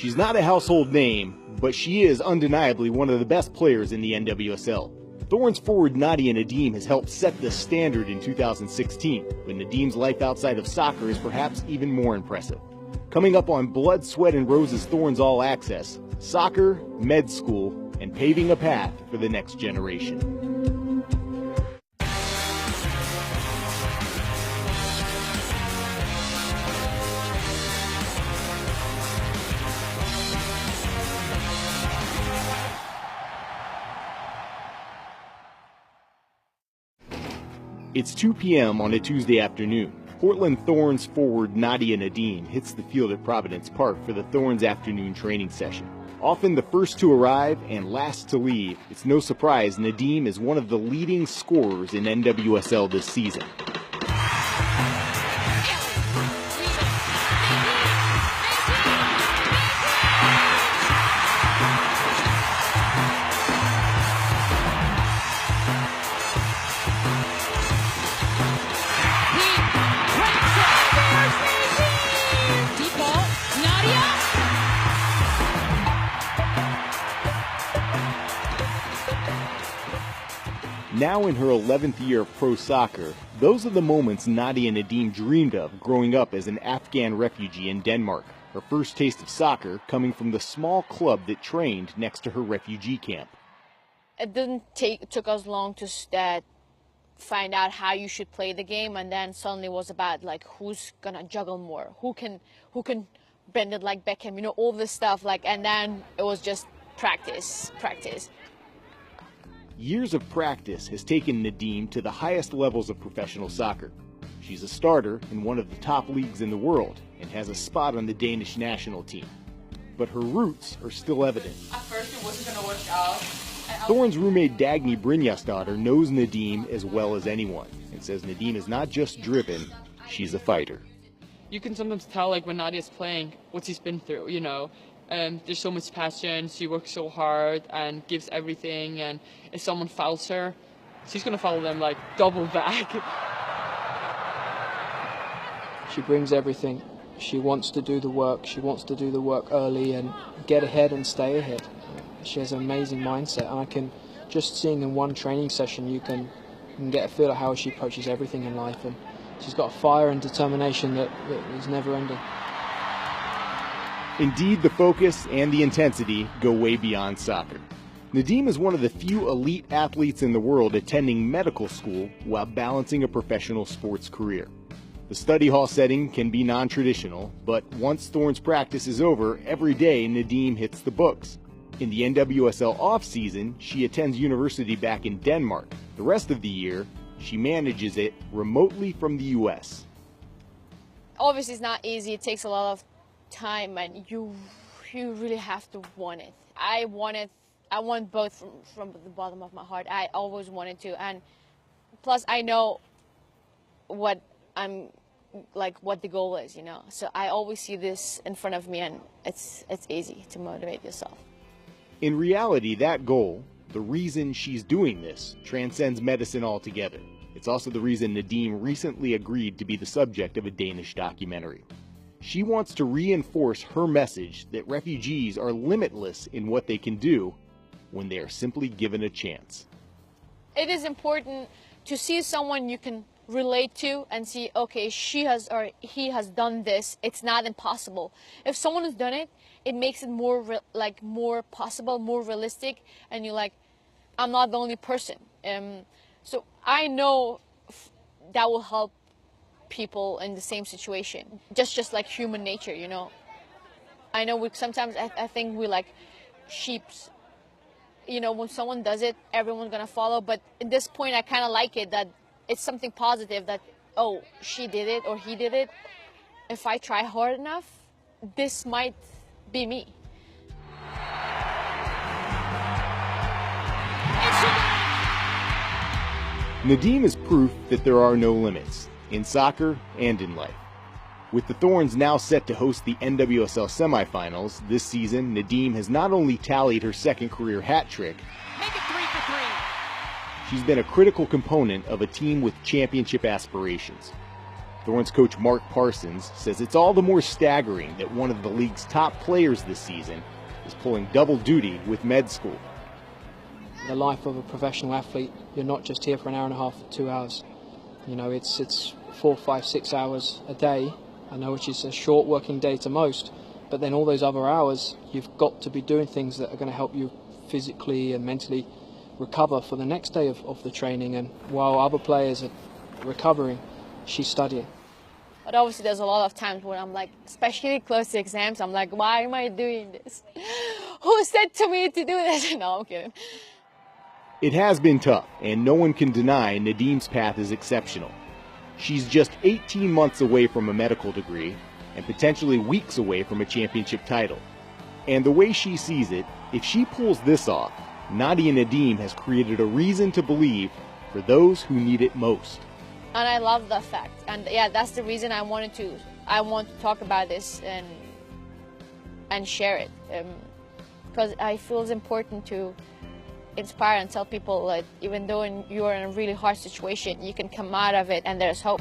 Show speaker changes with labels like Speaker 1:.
Speaker 1: She's not a household name, but she is undeniably one of the best players in the NWSL. Thorns forward Nadia Nadiem has helped set the standard in 2016, but Nadiem's life outside of soccer is perhaps even more impressive. Coming up on Blood, Sweat, and Roses Thorns All Access, soccer, med school, and paving a path for the next generation. It's 2 p.m. on a Tuesday afternoon. Portland Thorns forward Nadia Nadiem hits the field at Providence Park for the Thorns afternoon training session. Often the first to arrive and last to leave, it's no surprise Nadiem is one of the leading scorers in NWSL this season. Now in her 11th year of pro soccer, those are the moments Nadia Nadiem dreamed of growing up as an Afghan refugee in Denmark. Her first taste of soccer coming from the small club that trained next to her refugee camp.
Speaker 2: It took us long to find out how you should play the game, and then suddenly it was about like who's gonna juggle more, who can bend it like Beckham, you know, all this stuff, and then it was just practice.
Speaker 1: Years of practice has taken Nadiem to the highest levels of professional soccer. She's a starter in one of the top leagues in the world and has a spot on the Danish national team. But her roots are still evident.
Speaker 3: At first it wasn't going to work out.
Speaker 1: Thorns roommate Dagny Brynjasdottir knows Nadiem as well as anyone and says Nadiem is not just driven, she's a fighter.
Speaker 3: You can sometimes tell when Nadia's playing what she's been through, you know. There's so much passion, she works so hard and gives everything, and if someone fouls her, she's going to foul them double back.
Speaker 4: She brings everything. She wants to do the work. She wants to do the work early and get ahead and stay ahead. She has an amazing mindset, and I can, just seeing in one training session, you can get a feel of how she approaches everything in life, and she's got a fire and determination that is never ending.
Speaker 1: Indeed, the focus and the intensity go way beyond soccer. Nadiem is one of the few elite athletes in the world attending medical school while balancing a professional sports career. The study hall setting can be non-traditional, but once Thorns practice is over, every day Nadiem hits the books. In the NWSL off-season, she attends university back in Denmark. The rest of the year, she manages it remotely from the U.S.
Speaker 2: Obviously, it's not easy. It takes a lot of time, and you really have to want it. I want both from the bottom of my heart. I always wanted to, and plus I know what the goal is, you know. So I always see this in front of me, and it's easy to motivate yourself.
Speaker 1: In reality, that goal, the reason she's doing this, transcends medicine altogether. It's also the reason Nadiem recently agreed to be the subject of a Danish documentary. She wants to reinforce her message that refugees are limitless in what they can do when they are simply given a chance.
Speaker 2: It is important to see someone you can relate to and see, okay, she has or he has done this. It's not impossible. If someone has done it, it makes it more more possible, more realistic, and you're like, I'm not the only person. So I know that will help people in the same situation, just like human nature, you know. I know sometimes I think we like sheeps, you know, when someone does it, everyone's gonna follow, but at this point I kind of like it, that it's something positive, that, oh, she did it or he did it. If I try hard enough, this might be me.
Speaker 1: Nadiem is proof that there are no limits, in soccer and in life. With the Thorns now set to host the NWSL semifinals this season, Nadiem has not only tallied her second career hat trick,
Speaker 3: Make it 3 for 3.
Speaker 1: she's been a critical component of a team with championship aspirations. Thorns coach Mark Parsons says it's all the more staggering that one of the league's top players this season is pulling double duty with med school.
Speaker 4: The life of a professional athlete, you're not just here for an hour and a half, 2 hours. You know, it's 4, 5, 6 hours a day. I know which is a short working day to most, but then all those other hours, you've got to be doing things that are going to help you physically and mentally recover for the next day of the training. And while other players are recovering, she's studying.
Speaker 2: But obviously there's a lot of times when I'm like, especially close to exams, I'm like, why am I doing this? Who said to me to do this? No, I'm kidding.
Speaker 1: It has been tough, and no one can deny Nadiem's path is exceptional. She's just 18 months away from a medical degree and potentially weeks away from a championship title. And the way she sees it, if she pulls this off, Nadia Nadiem has created a reason to believe for those who need it most.
Speaker 2: And I love the fact, and yeah, that's the reason I want to talk about this and share it, because I feel it's important to inspire and tell people that even though you are in a really hard situation, you can come out of it and there's hope.